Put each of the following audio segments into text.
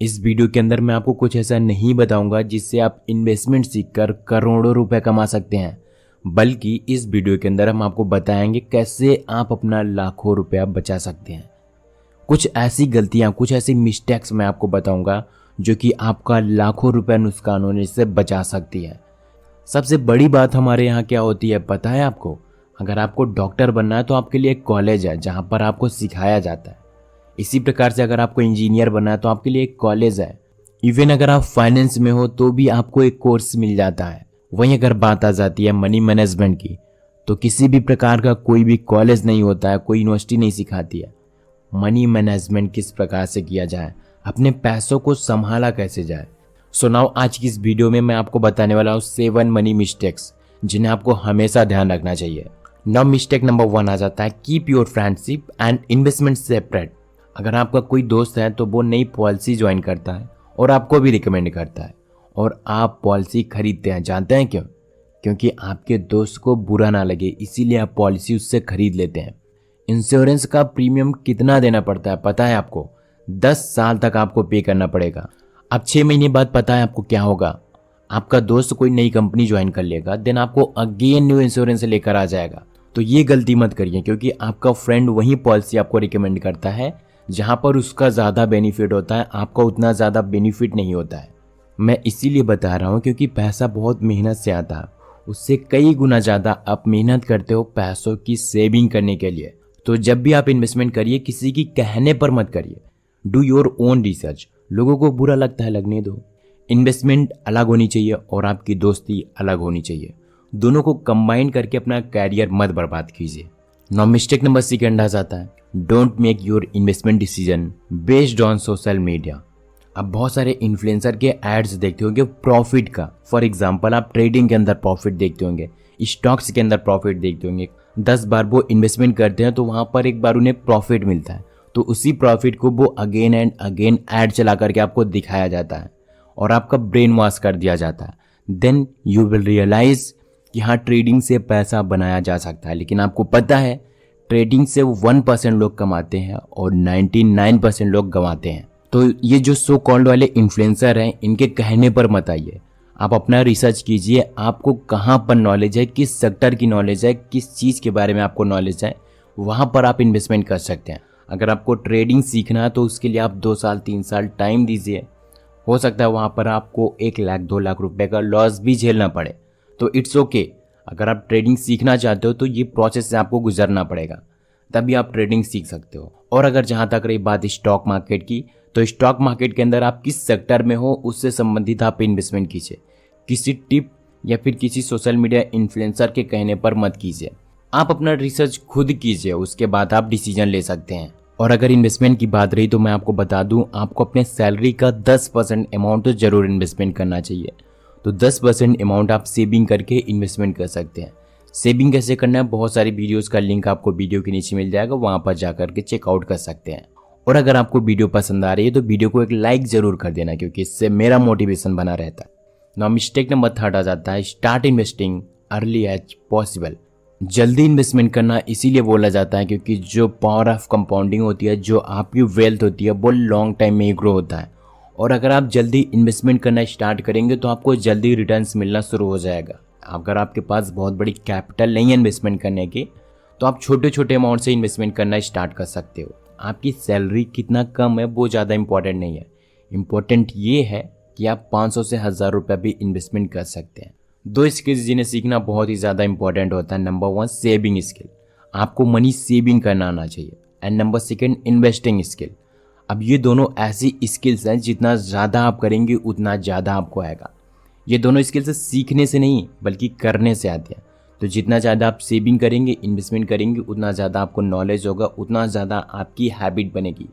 इस वीडियो के अंदर मैं आपको कुछ ऐसा नहीं बताऊंगा जिससे आप इन्वेस्टमेंट सीखकर करोड़ों रुपए कमा सकते हैं, बल्कि इस वीडियो के अंदर हम आपको बताएंगे कैसे आप अपना लाखों रुपया बचा सकते हैं। कुछ ऐसी गलतियां, कुछ ऐसी मिस्टेक्स मैं आपको बताऊंगा जो कि आपका लाखों रुपया नुकसान होने से बचा सकती है। सबसे बड़ी बात हमारे यहाँ क्या होती है पता है आपको? अगर आपको डॉक्टर बनना है तो आपके लिए एक कॉलेज है जहाँ पर आपको सिखाया जाता है। इसी प्रकार से अगर आपको इंजीनियर बनना है तो आपके लिए एक कॉलेज है। इवन अगर आप फाइनेंस में हो तो भी आपको एक कोर्स मिल जाता है। वहीं अगर बात आ जाती है मनी मैनेजमेंट की, तो किसी भी प्रकार का कोई भी कॉलेज नहीं होता है, कोई यूनिवर्सिटी नहीं सिखाती है मनी मैनेजमेंट किस प्रकार से किया जाए, अपने पैसों को संभाला कैसे जाए। सो नाउ आज की इस वीडियो में मैं आपको बताने वाला हूँ 7 मनी मिस्टेक्स जिन्हें आपको हमेशा ध्यान रखना चाहिए। नाउ मिस्टेक नंबर 1 आ जाता है, keep your friendship and investment separate. अगर आपका कोई दोस्त है तो वो नई पॉलिसी ज्वाइन करता है और आपको भी रिकमेंड करता है और आप पॉलिसी खरीदते हैं। जानते हैं क्यों? क्योंकि आपके दोस्त को बुरा ना लगे, इसीलिए आप पॉलिसी उससे खरीद लेते हैं। इंश्योरेंस का प्रीमियम कितना देना पड़ता है पता है आपको? 10 साल तक आपको पे करना पड़ेगा। अब 6 महीने बाद पता है आपको क्या होगा? आपका दोस्त कोई नई कंपनी ज्वाइन कर लेगा, देन आपको अगेन न्यू इंश्योरेंस लेकर आ जाएगा। तो ये गलती मत करिए, क्योंकि आपका फ्रेंड वही पॉलिसी आपको रिकमेंड करता है जहां पर उसका ज़्यादा बेनिफिट होता है, आपका उतना ज़्यादा बेनिफिट नहीं होता है। मैं इसीलिए बता रहा हूँ क्योंकि पैसा बहुत मेहनत से आता है, उससे कई गुना ज़्यादा आप मेहनत करते हो पैसों की सेविंग करने के लिए। तो जब भी आप इन्वेस्टमेंट करिए किसी की कहने पर मत करिए, डू योर ओन रिसर्च। लोगों को बुरा लगता है, लगने दो। इन्वेस्टमेंट अलग होनी चाहिए और आपकी दोस्ती अलग होनी चाहिए। दोनों को कंबाइन करके अपना कैरियर मत बर्बाद कीजिए। नाउ मिस्टेक नंबर 2 आ जाता है, don't make your investment decision based on social media. अब बहुत सारे इन्फ्लुएंसर के एड्स देखते होंगे प्रॉफिट का। फॉर एग्जांपल आप ट्रेडिंग के अंदर प्रॉफिट देखते होंगे, स्टॉक्स के अंदर प्रॉफिट देखते होंगे। 10 बार वो इन्वेस्टमेंट करते हैं तो वहां पर एक बार उन्हें प्रॉफिट मिलता है, तो उसी प्रॉफिट को वो अगेन एंड अगेन ऐड चला करके आपको दिखाया जाता है और आपका ब्रेन वॉश कर दिया जाता है। देन यू विल रियलाइज कि हाँ, ट्रेडिंग से पैसा बनाया जा सकता है। लेकिन आपको पता है ट्रेडिंग से 1% लोग कमाते हैं और 99% लोग गंवाते हैं। तो ये जो सो कॉल्ड वाले इन्फ्लुएंसर हैं, इनके कहने पर मत आइए। आप अपना रिसर्च कीजिए, आपको कहाँ पर नॉलेज है, किस सेक्टर की नॉलेज है, किस चीज़ के बारे में आपको नॉलेज है, वहाँ पर आप इन्वेस्टमेंट कर सकते हैं। अगर आपको ट्रेडिंग सीखना है तो उसके लिए आप 2 साल 3 साल टाइम दीजिए। हो सकता है वहाँ पर आपको 1 लाख 2 लाख रुपए का लॉस भी झेलना पड़े, तो इट्स ओके। अगर आप ट्रेडिंग सीखना चाहते हो तो ये प्रोसेस से आपको गुजरना पड़ेगा, तभी आप ट्रेडिंग सीख सकते हो। और अगर जहाँ तक रही बात स्टॉक मार्केट की, तो स्टॉक मार्केट के अंदर आप किस सेक्टर में हो उससे संबंधित आप इन्वेस्टमेंट कीजिए। किसी टिप या फिर किसी सोशल मीडिया इन्फ्लुएंसर के कहने पर मत कीजिए। आप अपना रिसर्च खुद कीजिए, उसके बाद आप डिसीजन ले सकते हैं। और अगर इन्वेस्टमेंट की बात रही तो मैं आपको बता दूं, आपको अपने सैलरी का 10% अमाउंट तो जरूर इन्वेस्टमेंट करना चाहिए। तो 10% अमाउंट आप सेविंग करके इन्वेस्टमेंट कर सकते हैं। सेविंग कैसे करना है, बहुत सारी वीडियोस का लिंक आपको वीडियो के नीचे मिल जाएगा, वहां पर जाकर के चेकआउट कर सकते हैं। और अगर आपको वीडियो पसंद आ रही है तो वीडियो को एक लाइक जरूर कर देना, क्योंकि इससे मेरा मोटिवेशन बना रहता है। नाउ मिस्टेक नंबर 3 आ जाता है, start investing early as possible. जल्दी इन्वेस्टमेंट करना इसीलिए बोला जाता है क्योंकि जो पावर ऑफ कंपाउंडिंग होती है, जो आपकी वेल्थ होती है, वो लॉन्ग टाइम में ही ग्रो होता है। और अगर आप जल्दी इन्वेस्टमेंट करना स्टार्ट करेंगे तो आपको जल्दी रिटर्न्स मिलना शुरू हो जाएगा। अगर आपके पास बहुत बड़ी कैपिटल नहीं है इन्वेस्टमेंट करने की, तो आप छोटे छोटे अमाउंट से इन्वेस्टमेंट करना स्टार्ट कर सकते हो। आपकी सैलरी कितना कम है वो ज़्यादा इंपॉर्टेंट नहीं है, इंपॉर्टेंट ये है कि आप 500 से 1000 रुपये भी इन्वेस्टमेंट कर सकते हैं। 2 स्किल्स जिन्हें सीखना बहुत ही ज़्यादा इंपॉर्टेंट होता है। नंबर 1 सेविंग स्किल, आपको मनी सेविंग करना आना चाहिए। And number 2 investing skill. अब ये दोनों ऐसी स्किल्स हैं जितना ज़्यादा आप करेंगे उतना ज़्यादा आपको आएगा। ये दोनों स्किल्स सीखने से नहीं बल्कि करने से आते हैं। तो जितना ज़्यादा आप सेविंग करेंगे, इन्वेस्टमेंट करेंगे, उतना ज़्यादा आपको नॉलेज होगा, उतना ज़्यादा आपकी हैबिट बनेगी।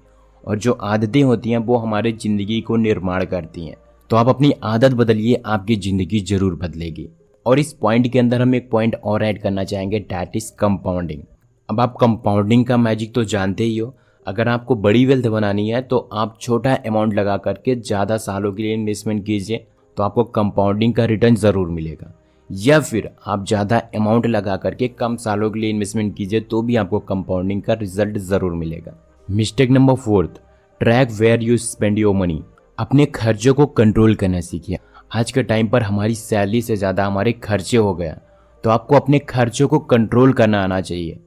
और जो आदतें होती हैं वो हमारे ज़िंदगी को निर्माण करती हैं। तो आप अपनी आदत बदलिए, आपकी ज़िंदगी ज़रूर बदलेगी। और इस पॉइंट के अंदर हम एक पॉइंट और ऐड करना चाहेंगे, डैट इज़ कंपाउंडिंग। अब आप कंपाउंडिंग का मैजिक तो जानते ही हो। अगर आपको बड़ी वेल्थ बनानी है तो आप छोटा अमाउंट लगा करके ज़्यादा सालों के लिए इन्वेस्टमेंट कीजिए, तो आपको कंपाउंडिंग का रिटर्न ज़रूर मिलेगा। या फिर आप ज़्यादा अमाउंट लगा करके कम सालों के लिए इन्वेस्टमेंट कीजिए, तो भी आपको कंपाउंडिंग का रिजल्ट ज़रूर मिलेगा। Mistake number 4, track where you spend your money. अपने खर्चों को कंट्रोल करना सीखिए। आज के टाइम पर हमारी सैलरी से ज़्यादा हमारे खर्चे हो गए, तो आपको अपने खर्चों को कंट्रोल करना आना चाहिए,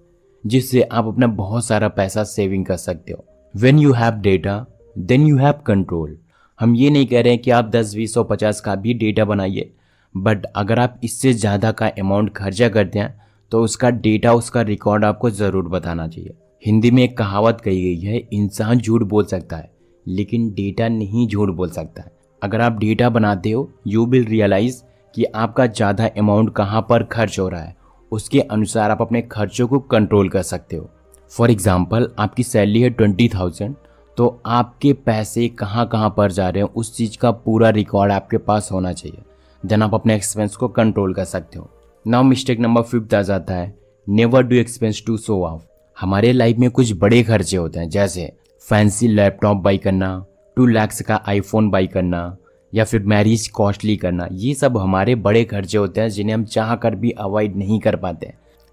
जिससे आप अपना बहुत सारा पैसा सेविंग कर सकते हो। When you have data, then you have control। हम ये नहीं कह रहे हैं कि आप 10, 20 और 50 का भी डेटा बनाइए, बट अगर आप इससे ज़्यादा का अमाउंट खर्चा करते हैं तो उसका डेटा, उसका रिकॉर्ड आपको ज़रूर बताना चाहिए। हिंदी में एक कहावत कही गई है, इंसान झूठ बोल सकता है लेकिन डेटा नहीं झूठ बोल सकता है। अगर आप डेटा बनाते हो, यू विल रियलाइज़ कि आपका ज़्यादा अमाउंट कहाँ पर खर्च हो रहा है, उसके अनुसार आप अपने खर्चों को कंट्रोल कर सकते हो। फॉर एग्ज़ाम्पल, आपकी सैलरी है 20,000, तो आपके पैसे कहाँ कहाँ पर जा रहे हैं उस चीज़ का पूरा रिकॉर्ड आपके पास होना चाहिए। देन आप अपने एक्सपेंस को कंट्रोल कर सकते हो। नाउ मिस्टेक नंबर 5 आ जाता है, never do expense to show off. हमारे लाइफ में कुछ बड़े खर्चे होते हैं, जैसे फैंसी लैपटॉप बाई करना, 2 लाख का आईफोन बाई करना, या फिर मैरिज कॉस्टली करना। ये सब हमारे बड़े खर्चे होते हैं जिन्हें हम चाह कर भी अवॉइड नहीं कर पाते।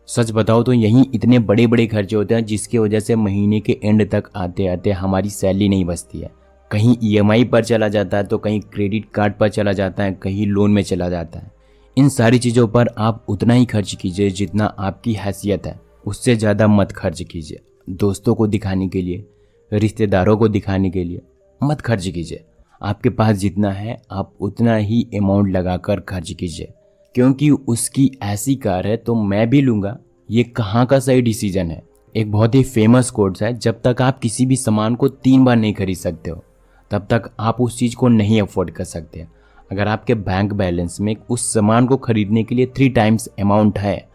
सच बताओ तो यही इतने बड़े बड़े खर्चे होते हैं जिसकी वजह से महीने के एंड तक आते आते हमारी सैलरी नहीं बचती है। कहीं ईएमआई पर चला जाता है, तो कहीं क्रेडिट कार्ड पर चला जाता है, कहीं लोन में चला जाता है। इन सारी चीज़ों पर आप उतना ही खर्च कीजिए जितना आपकी हैसियत है, उससे ज़्यादा मत खर्च कीजिए। दोस्तों को दिखाने के लिए, रिश्तेदारों को दिखाने के लिए मत खर्च कीजिए। आपके पास जितना है आप उतना ही अमाउंट लगाकर खर्च कीजिए, क्योंकि उसकी ऐसी कार है तो मैं भी लूँगा, ये कहाँ का सही डिसीजन है। एक बहुत ही फेमस कोट्स है, जब तक आप किसी भी सामान को 3 बार नहीं खरीद सकते हो तब तक आप उस चीज़ को नहीं अफोर्ड कर सकते। अगर आपके बैंक बैलेंस में उस सामान को खरीदने के लिए 3 टाइम्स अमाउंट है,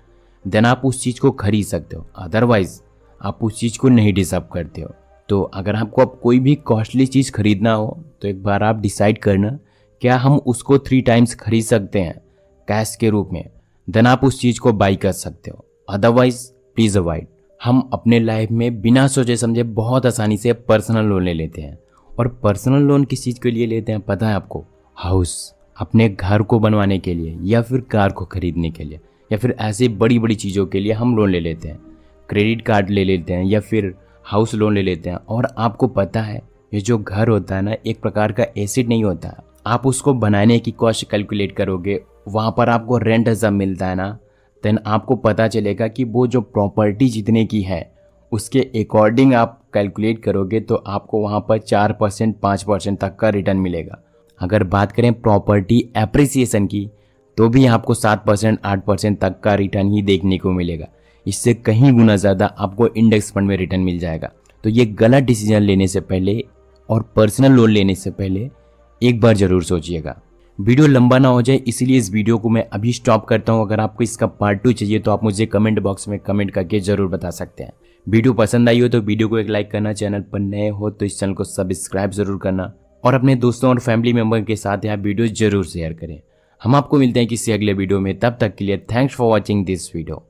देन आप उस चीज़ को खरीद सकते हो, अदरवाइज आप उस चीज़ को नहीं डिजर्व करते हो। तो अगर आपको अब कोई भी कॉस्टली चीज़ खरीदना हो तो एक बार आप डिसाइड करना, क्या हम उसको 3 टाइम्स खरीद सकते हैं कैश के रूप में, देन आप उस चीज़ को बाई कर सकते हो, अदरवाइज प्लीज़ अवॉइड। हम अपने लाइफ में बिना सोचे समझे बहुत आसानी से पर्सनल लोन ले लेते हैं, और पर्सनल लोन किस चीज़ के लिए लेते हैं पता है आपको? हाउस, अपने घर को बनवाने के लिए, या फिर कार को खरीदने के लिए, या फिर ऐसी बड़ी बड़ी चीज़ों के लिए हम लोन ले लेते हैं। क्रेडिट कार्ड ले लेते हैं या फिर हाउस लोन ले लेते हैं। और आपको पता है, ये जो घर होता है ना, एक प्रकार का एसेट नहीं होता है। आप उसको बनाने की कॉस्ट कैलकुलेट करोगे, वहाँ पर आपको रेंट जब मिलता है ना, देन आपको पता चलेगा कि वो जो प्रॉपर्टी जितने की है उसके अकॉर्डिंग आप कैलकुलेट करोगे तो आपको वहाँ पर 4%, 5% तक का रिटर्न मिलेगा। अगर बात करें प्रॉपर्टी एप्रिसिएशन की, तो भी आपको 7%, 8% तक का रिटर्न ही देखने को मिलेगा। इससे कहीं गुना ज़्यादा आपको इंडेक्स फंड में रिटर्न मिल जाएगा। तो ये गलत डिसीजन लेने से पहले और पर्सनल लोन लेने से पहले एक बार ज़रूर सोचिएगा। वीडियो लंबा ना हो जाए इसलिए इस वीडियो को मैं अभी स्टॉप करता हूँ। अगर आपको इसका पार्ट 2 चाहिए तो आप मुझे कमेंट बॉक्स में कमेंट करके ज़रूर बता सकते हैं। वीडियो पसंद आई हो तो वीडियो को एक लाइक करना, चैनल पर नए हो तो इस चैनल को सब्सक्राइब ज़रूर करना, और अपने दोस्तों और फैमिली मेम्बर के साथ यह वीडियो ज़रूर शेयर करें। हम आपको मिलते हैं किसी अगले वीडियो में, तब तक के लिए thanks for watching this video.